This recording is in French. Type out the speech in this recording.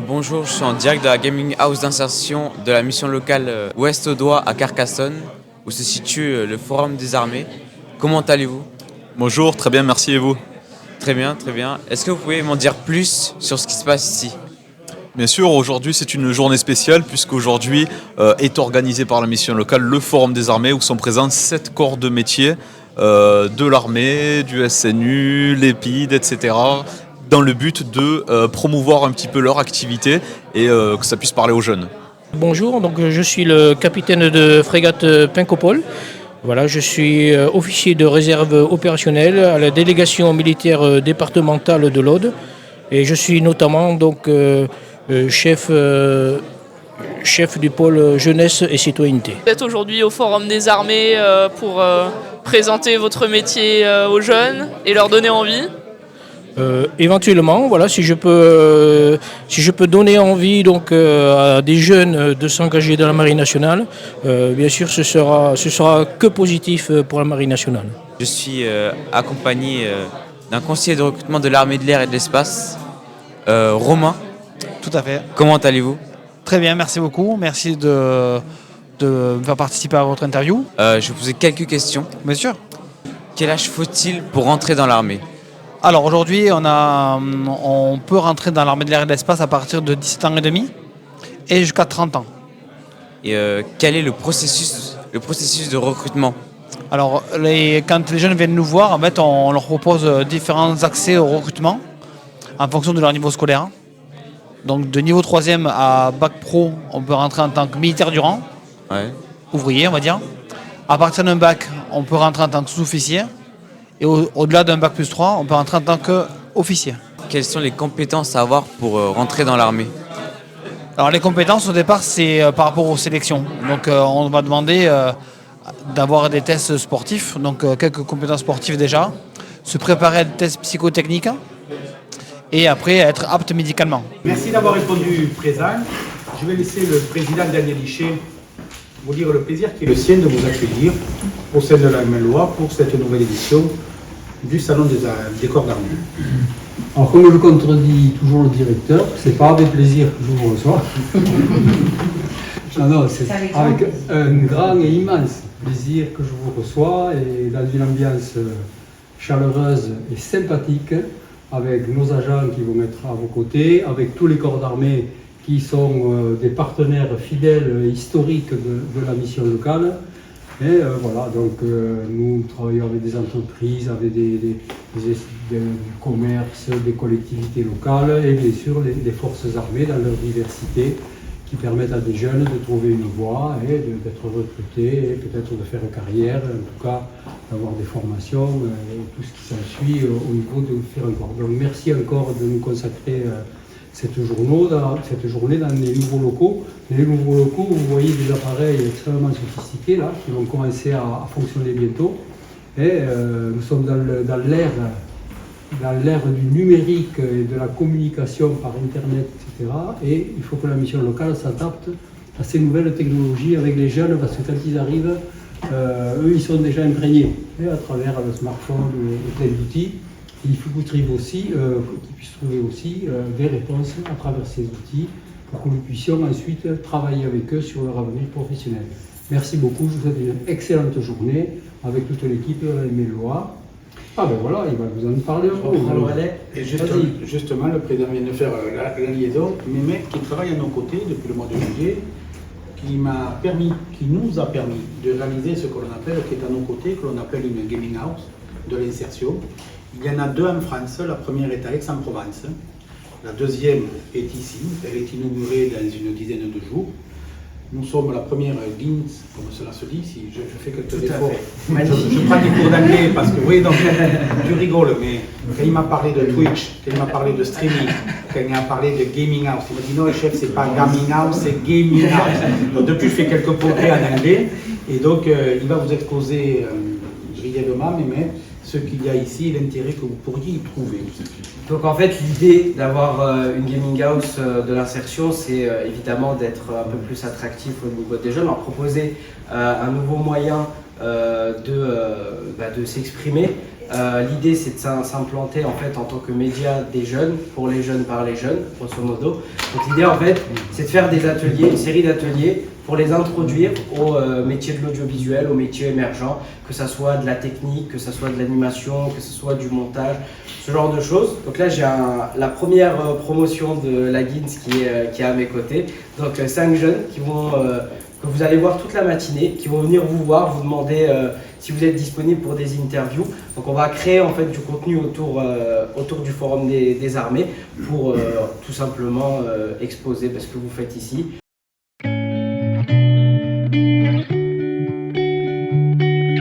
Bonjour, je suis en direct de la Gaming House d'insertion de la mission locale Ouest Audois à Carcassonne, où se situe le Forum des Armées. Comment allez-vous? Bonjour, très bien, merci et vous? Très bien, très bien. Est-ce que vous pouvez m'en dire plus sur ce qui se passe ici? Bien sûr, aujourd'hui c'est une journée spéciale puisqu'aujourd'hui est organisé par la mission locale le Forum des Armées où sont présents 7 corps de métier de l'armée, du SNU, l'EPID, etc. dans le but de promouvoir un petit peu leur activité et que ça puisse parler aux jeunes. Bonjour, donc je suis le capitaine de frégate Pincopole. Voilà, je suis officier de réserve opérationnelle à la délégation militaire départementale de l'Aude et je suis notamment donc chef du pôle jeunesse et citoyenneté. Vous êtes aujourd'hui au Forum des Armées pour présenter votre métier aux jeunes et leur donner envie. Éventuellement, voilà, si je peux donner envie donc à des jeunes de s'engager dans la Marine nationale, bien sûr, ce sera que positif pour la Marine nationale. Je suis accompagné d'un conseiller de recrutement de l'armée de l'air et de l'espace, Romain. Tout à fait. Comment allez-vous? Très bien, merci beaucoup. Merci de me faire participer à votre interview. Je vais vous poser quelques questions. Bien sûr. Quel âge faut-il pour rentrer dans l'armée? Alors aujourd'hui, on peut rentrer dans l'armée de l'air et de l'espace à partir de 17 ans et demi et jusqu'à 30 ans. Et quel est le processus de recrutement? Alors quand les jeunes viennent nous voir, en fait, on leur propose différents accès au recrutement en fonction de leur niveau scolaire. Donc de niveau 3e à bac pro, on peut rentrer en tant que militaire du rang, Ouais. ouvrier on va dire. À partir d'un bac, on peut rentrer en tant que sous-officier. Et au-delà d'un bac plus 3, on peut rentrer en tant qu'officier. Quelles sont les compétences à avoir pour rentrer dans l'armée? Alors les compétences au départ, c'est par rapport aux sélections. Donc on va demander d'avoir des tests sportifs, donc quelques compétences sportives déjà, se préparer à des tests psychotechniques et après être apte médicalement. Merci d'avoir répondu présent. Je vais laisser le président Daniel Lichet vous dire le plaisir qui est le sien de vous accueillir au sein de la Maine-Loire pour cette nouvelle édition du Salon des corps d'armée. Alors comme je contredis toujours le directeur, c'est pas avec plaisir que je vous reçois. Non, c'est avec un grand et immense plaisir que je vous reçois et dans une ambiance chaleureuse et sympathique avec nos agents qui vont être à vos côtés, avec tous les corps d'armée qui sont des partenaires fidèles et historiques de la mission locale. Et voilà, donc nous travaillons avec des entreprises, avec du commerce, des collectivités locales et bien sûr les forces armées dans leur diversité qui permettent à des jeunes de trouver une voie et d'être recrutés et peut-être de faire carrière, en tout cas d'avoir des formations et tout ce qui s'ensuit au niveau de faire encore. Donc merci encore de nous consacrer cette journée dans les nouveaux locaux. Les nouveaux locaux, vous voyez des appareils extrêmement sophistiqués là, qui vont commencer à fonctionner bientôt. Et nous sommes dans l'ère du numérique et de la communication par Internet, etc. Et il faut que la mission locale s'adapte à ces nouvelles technologies avec les jeunes, parce que quand ils arrivent, eux, ils sont déjà imprégnés à travers le smartphone et plein d'outils. Il faut qu'ils puissent trouver aussi des réponses à travers ces outils pour que nous puissions ensuite travailler avec eux sur leur avenir professionnel. Merci beaucoup, je vous souhaite une excellente journée avec toute l'équipe Mélois. Ah ben voilà, il va vous en parler un peu. Et justement, le président vient de faire la liaison. Mehmet, qui travaille à nos côtés depuis le mois de juillet, qui nous a permis de réaliser ce que l'on appelle, qui est à nos côtés, que l'on appelle une gaming house de l'insertion. Il y en a 2 en France, la première est à Aix-en-Provence, la deuxième est ici, elle est inaugurée dans une dizaine de jours. Nous sommes la première GINS, comme cela se dit, si je fais quelques efforts. Magnifique. Je prends des cours d'anglais parce que, oui, donc tu rigoles, mais quand il m'a parlé de Twitch, quand il m'a parlé de streaming, quand il m'a parlé de gaming house, il m'a dit non, chef, c'est pas gaming house, c'est gaming house. Donc depuis, je fais quelques progrès en anglais, et donc il va vous exposer brièvement, mais ce qu'il y a ici, l'intérêt que vous pourriez y trouver. Donc en fait, l'idée d'avoir une gaming house de l'insertion, c'est évidemment d'être un peu plus attractif au niveau des jeunes, leur proposer un nouveau moyen de s'exprimer. L'idée, c'est de s'implanter en fait en tant que média des jeunes, pour les jeunes, par les jeunes, grosso modo. Donc l'idée en fait, c'est de faire des ateliers, une série d'ateliers pour les introduire au métier de l'audiovisuel, aux métiers émergents, que ce soit de la technique, que ce soit de l'animation, que ce soit du montage, ce genre de choses. Donc là, j'ai la première promotion de la GINS qui est à mes côtés. Donc 5 jeunes qui vont, que vous allez voir toute la matinée, qui vont venir vous voir, vous demander si vous êtes disponible pour des interviews. Donc on va créer en fait du contenu autour du Forum des armées pour tout simplement exposer ce que vous faites ici.